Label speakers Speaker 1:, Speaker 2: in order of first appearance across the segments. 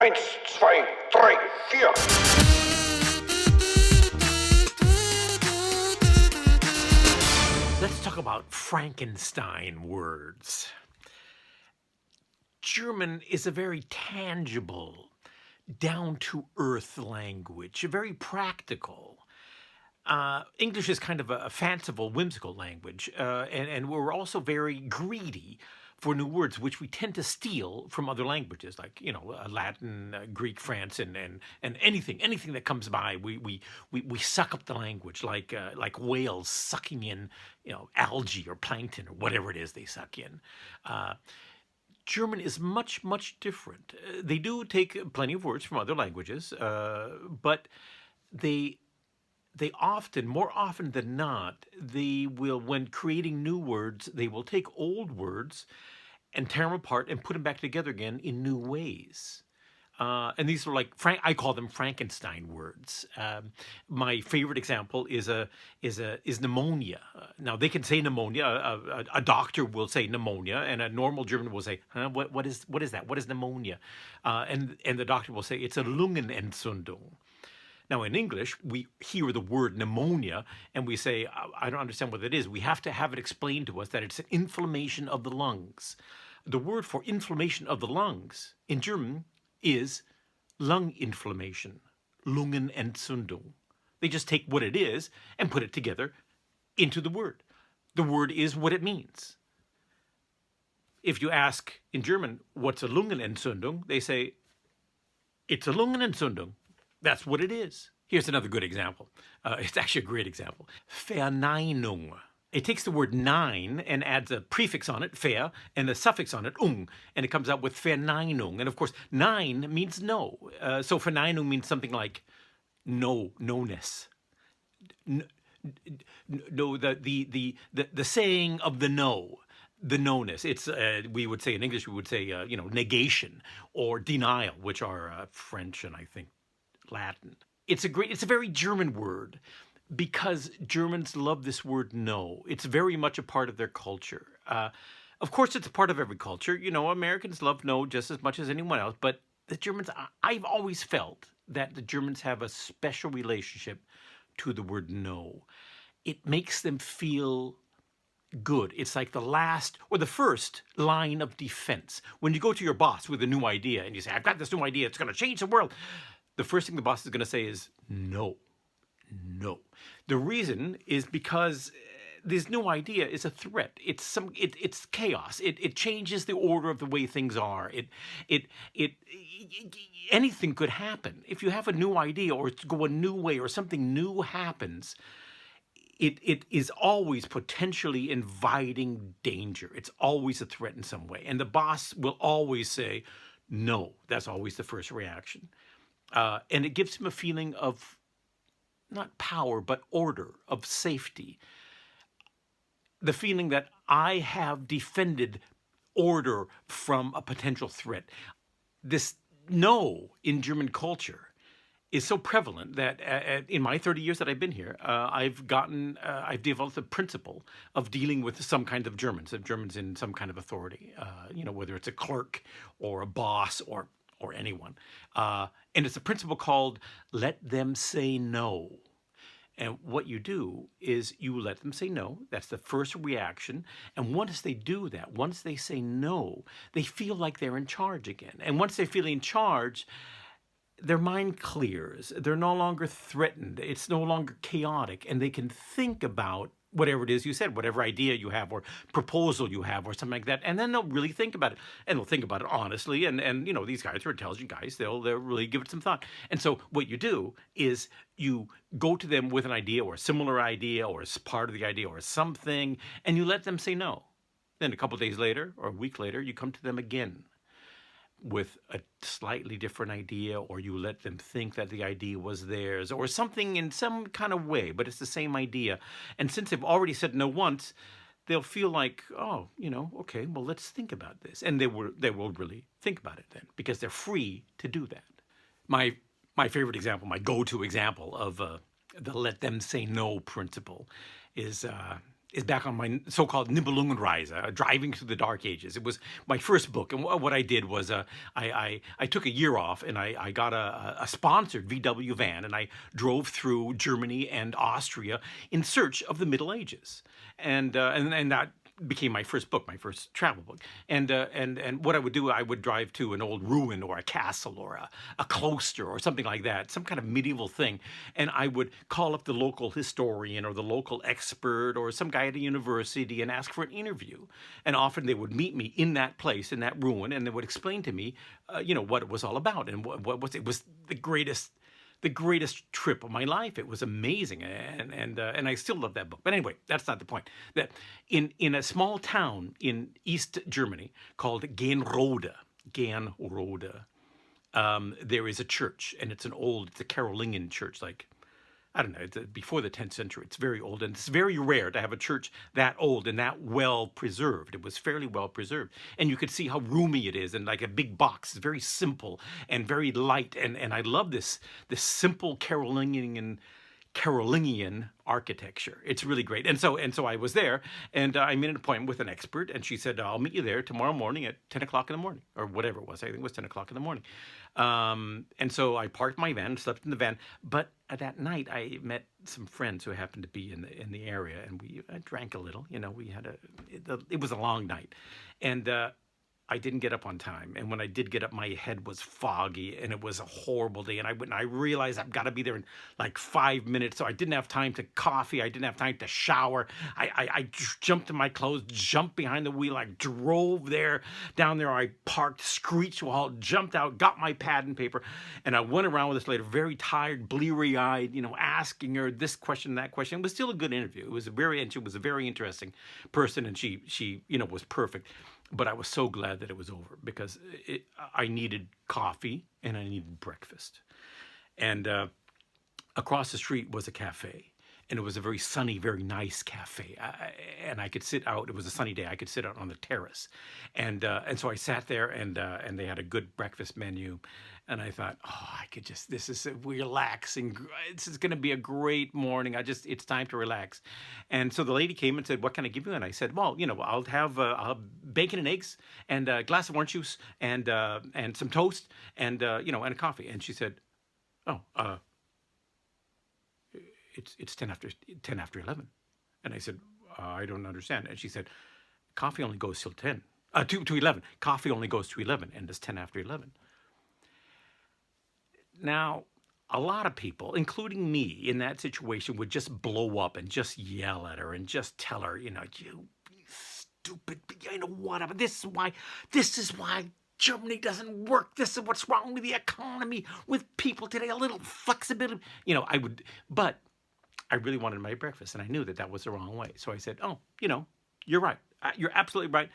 Speaker 1: 1, 2, 3, 4.
Speaker 2: Let's talk about Frankenstein words. German is a very tangible, down-to-earth language, very practical. English is kind of a fanciful, whimsical language, and we're also very greedy for new words, which we tend to steal from other languages, like Latin, Greek, France, and anything that comes by. We suck up the language like whales sucking in algae or plankton or whatever it is they suck in. German is much different. They do take plenty of words from other languages, but they often, more often than not, they will, when creating new words, they will take old words and tear them apart and put them back together again in new ways. And these are like I call them Frankenstein words. My favorite example is pneumonia. Now they can say pneumonia. A doctor will say pneumonia, and a normal German will say, "Huh? What is that? What is pneumonia?" And the doctor will say it's a Lungen entzündung. Now, in English, we hear the word pneumonia and we say, I don't understand what it is. We have to have it explained to us that it's an inflammation of the lungs. The word for inflammation of the lungs in German is Lunginflammation, Lungenentzündung. They just take what it is and put it together into the word. The word is what it means. If you ask in German, what's a Lungenentzündung? They say, it's a Lungenentzündung. That's what it is. Here's another good example. It's actually a great example. Verneinung. It takes the word nein and adds a prefix on it, ver, and a suffix on it, and it comes out with Verneinung. And of course, nein means no. So Verneinung means something like no-ness. No, the saying of the no. The no-ness. It's we would say in English, we would say negation or denial, which are French and I think Latin. It's a very German word because Germans love this word no. It's very much a part of their culture. Of course, it's a part of every culture. Americans love no just as much as anyone else, but the Germans, I've always felt that the Germans have a special relationship to the word no. It makes them feel good. It's like the last or the first line of defense. When you go to your boss with a new idea and you say, I've got this new idea, it's going to change the world. The first thing the boss is going to say is no. The reason is because this new idea is a threat. It's chaos. It changes the order of the way things are. Anything could happen. If you have a new idea or it's go a new way or something new happens, it is always potentially inviting danger. It's always a threat in some way. And the boss will always say no. That's always the first reaction. And it gives him a feeling of not power, but order, of safety. The feeling that I have defended order from a potential threat. This no in German culture is so prevalent that in my 30 years that I've been here, I've developed the principle of dealing with some kind of Germans in some kind of authority, whether it's a clerk or a boss or anyone. And it's a principle called let them say no. And what you do is you let them say no. That's the first reaction. And once they do that, once they say no, they feel like they're in charge again. And once they feel in charge, their mind clears. They're no longer threatened. It's no longer chaotic. And they can think about whatever it is you said, whatever idea you have or proposal you have or something like that. And then they'll really think about it. And they'll think about it honestly. And these guys are intelligent guys. They'll really give it some thought. And so what you do is you go to them with an idea or a similar idea or as part of the idea or something, and you let them say no. Then a couple of days later or a week later, you come to them again with a slightly different idea, or you let them think that the idea was theirs or something in some kind of way, but it's the same idea. And since they've already said no once, they'll feel like, oh, okay, well, let's think about this. And they will really think about it then because they're free to do that. My favorite example, my go-to example of the let them say no principle is is back on my so-called Nibelungenreise, driving through the Dark Ages. It was my first book, and what I did was I took a year off, and I got a sponsored VW van, and I drove through Germany and Austria in search of the Middle Ages, and that became my first book, my first travel book. And what I would do, I would drive to an old ruin or a castle or a cloister or something like that, some kind of medieval thing. And I would call up the local historian or the local expert or some guy at a university and ask for an interview. And often they would meet me in that place, in that ruin, and they would explain to me, what it was all about. And what was it was the greatest trip of my life. It was amazing, and I still love that book. But anyway, that's not the point. That in a small town in East Germany called Genrode, there is a church, and it's a Carolingian church, like, I don't know, it's before the 10th century. It's very old, and it's very rare to have a church that old and that well preserved. It was fairly well preserved, and you could see how roomy it is, and like a big box. It's very simple and very light, and I love this simple Carolingian architecture. It's really great. And so I was there, and I made an appointment with an expert, and she said, I'll meet you there tomorrow morning at 10 o'clock in the morning, or whatever it was. I think it was 10 o'clock in the morning. And so I parked my van, slept in the van. But that night, I met some friends who happened to be in the area, and we drank a little. We had it was a long night. And I didn't get up on time, and when I did get up, my head was foggy, and it was a horrible day. And I realized I've got to be there in like 5 minutes, so I didn't have time to coffee. I didn't have time to shower. I jumped in my clothes, jumped behind the wheel. I drove down there. I parked, screeched to a halt, jumped out, got my pad and paper, and I went around with this lady, very tired, bleary-eyed, asking her this question, that question. It was still a good interview. She was a very interesting person, and she was perfect. But I was so glad that it was over, because I needed coffee and I needed breakfast. And across the street was a cafe, and it was a very sunny, very nice cafe. And I could sit out. It was a sunny day. I could sit out on the terrace, and so I sat there, and they had a good breakfast menu. And I thought, this is relaxing. This is going to be a great morning. It's time to relax. And so the lady came and said, what can I give you? And I said, well, I'll have bacon and eggs and a glass of orange juice and some toast and a coffee. And she said, it's 10 after 11. And I said, I don't understand. And she said, coffee only goes till 10, to 11. Coffee only goes to 11, and it's 10 after 11. Now, a lot of people, including me, in that situation would just blow up and just yell at her and just tell her, you stupid, whatever. This is why Germany doesn't work. This is what's wrong with the economy, with people today, a little flexibility. But I really wanted my breakfast, and I knew that was the wrong way. So I said, you're right. You're absolutely right.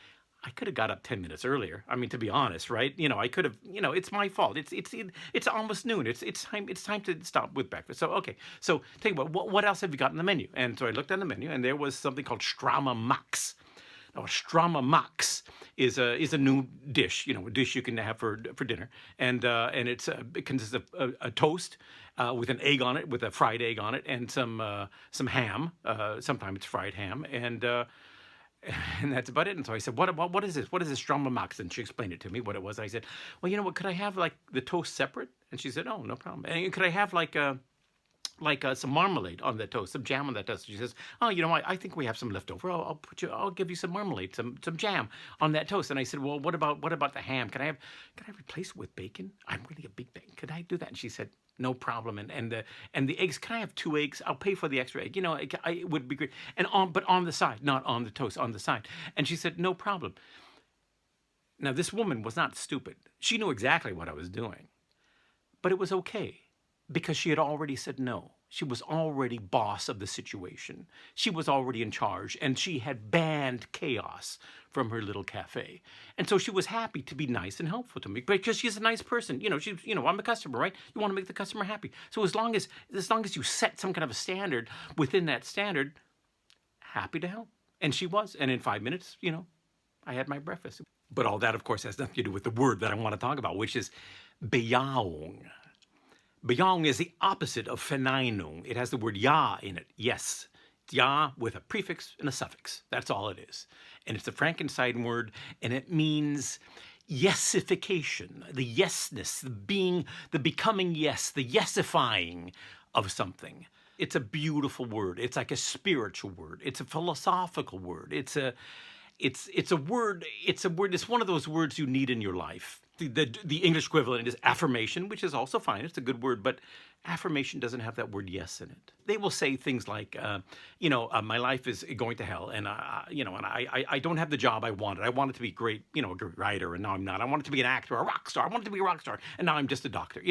Speaker 2: I could have got up 10 minutes earlier. I mean, to be honest, right? I could have, it's my fault. It's almost noon. It's time to stop with breakfast. So, okay. So tell you what else have you got on the menu? And so I looked on the menu, and there was something called Stramme Max. Now, Stramme Max is a new dish, a dish you can have for dinner. And it consists of a toast with an egg on it, with a fried egg on it, and some ham. Sometimes it's fried ham. And that's about it. And so I said, what is this? What is this Stramme Max? And she explained it to me, what it was. I said, well, could I have like the toast separate? And she said, oh, no problem. And could I have like some marmalade on that toast, some jam on that toast? She says, oh, I think we have some left over. I'll give you some marmalade, some jam on that toast. And I said, well, what about the ham? Can I replace it with bacon? I'm really a big bacon. Could I do that? And she said, no problem. And the eggs, can I have 2 eggs? I'll pay for the extra egg. It would be great. But on the side, not on the toast, on the side. And she said, no problem. Now, this woman was not stupid. She knew exactly what I was doing. But it was okay, because she had already said no. She was already boss of the situation. She was already in charge, and she had banned chaos from her little cafe. And so she was happy to be nice and helpful to me, because she's a nice person. I'm a customer, right? You want to make the customer happy. So as long as you set some kind of a standard within that standard, happy to help. And she was. And in 5 minutes, I had my breakfast. But all that, of course, has nothing to do with the word that I want to talk about, which is Bejahung. Bejahung is the opposite of Verneinung. It has the word ja in it. Yes. It's ja with a prefix and a suffix. That's all it is. And it's a Frankenstein word, and it means yes-ification, the yesness, the becoming yes, the yes-ifying of something. It's a beautiful word. It's like a spiritual word. It's a philosophical word. It's a word. It's one of those words you need in your life. The English equivalent is affirmation, which is also fine. It's a good word, but affirmation doesn't have that word yes in it. They will say things like, my life is going to hell, and I don't have the job I wanted. I wanted to be great, a great writer, and now I'm not. I wanted to be an actor, a rock star. I wanted to be a rock star, and now I'm just a doctor.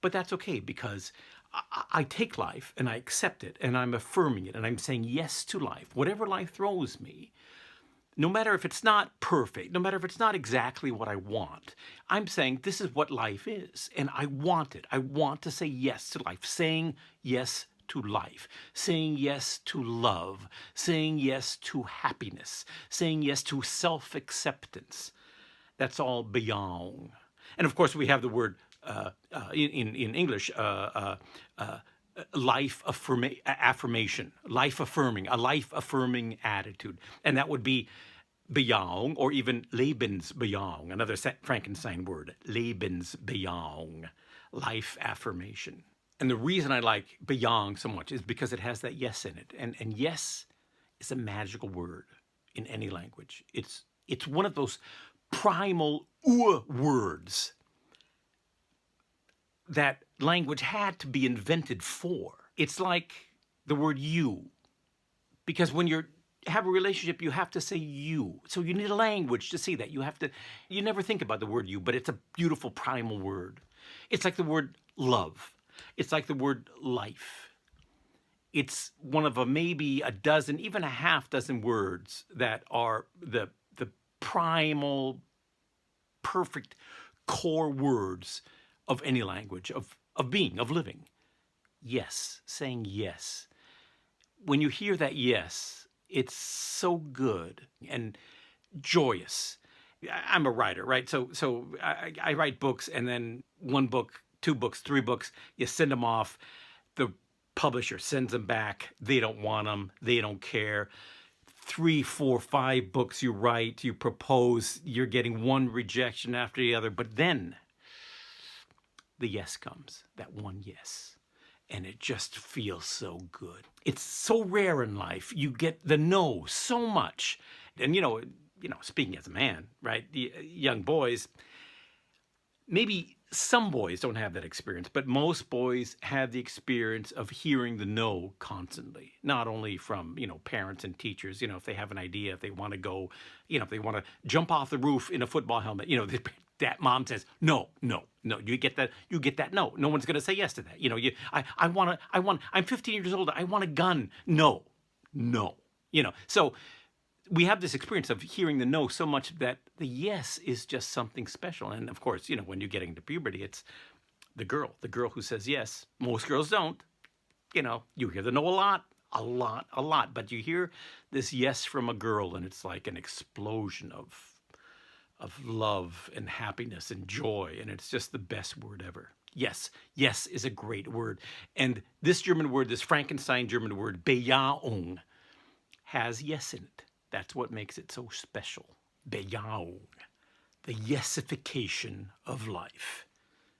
Speaker 2: But that's okay, because I take life and I accept it, and I'm affirming it, and I'm saying yes to life, whatever life throws me. No matter if it's not perfect, no matter if it's not exactly what I want, I'm saying this is what life is, and I want it. I want to say yes to life, saying yes to life, saying yes to love, saying yes to happiness, saying yes to self-acceptance. That's all Bejahung. And of course, we have the word in English, affirmation, life affirming, a life affirming attitude. And that would be Bejahung, or even Lebensbejahung, another Frankenstein word, Lebensbejahung, life affirmation. And the reason I like Bejahung so much is because it has that yes in it. And yes is a magical word in any language. It's one of those primal words that language had to be invented for. It's like the word you, because when you have a relationship, you have to say you. So you need a language to see that. You never think about the word you, but it's a beautiful primal word. It's like the word love. It's like the word life. It's one of maybe a dozen, even a half dozen words that are the primal, perfect core words of any language, of being, of living. Yes, saying yes. When you hear that yes, it's so good and joyous. I'm a writer, right? So I write books, and then 1 book, 2 books, 3 books, you send them off. The publisher sends them back. They don't want them. They don't care. 3, 4, 5 books you write, you propose, you're getting one rejection after the other. But then the yes comes, that one yes. And it just feels so good. It's so rare in life. You get the no so much. And, speaking as a man, right, the young boys, maybe some boys don't have that experience, but most boys have the experience of hearing the no constantly, not only from, parents and teachers, if they have an idea, if they want to go, if they want to jump off the roof in a football helmet, that mom says, no, you get that no one's going to say yes to that. I'm 15 years old. I want a gun. No. So we have this experience of hearing the no so much that the yes is just something special. And of course, when you're getting to puberty, it's the girl who says yes. Most girls don't. You hear the no a lot, but you hear this yes from a girl, and it's like an explosion of love and happiness and joy, and it's just the best word ever. Yes is a great word. And this German word, this Frankenstein German word, Bejahung, has yes in it. That's what makes it so special. Bejahung, the yes-ification of life.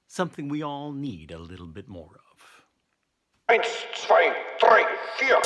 Speaker 2: Something we all need a little bit more of.
Speaker 1: 1, 2, 3, 4.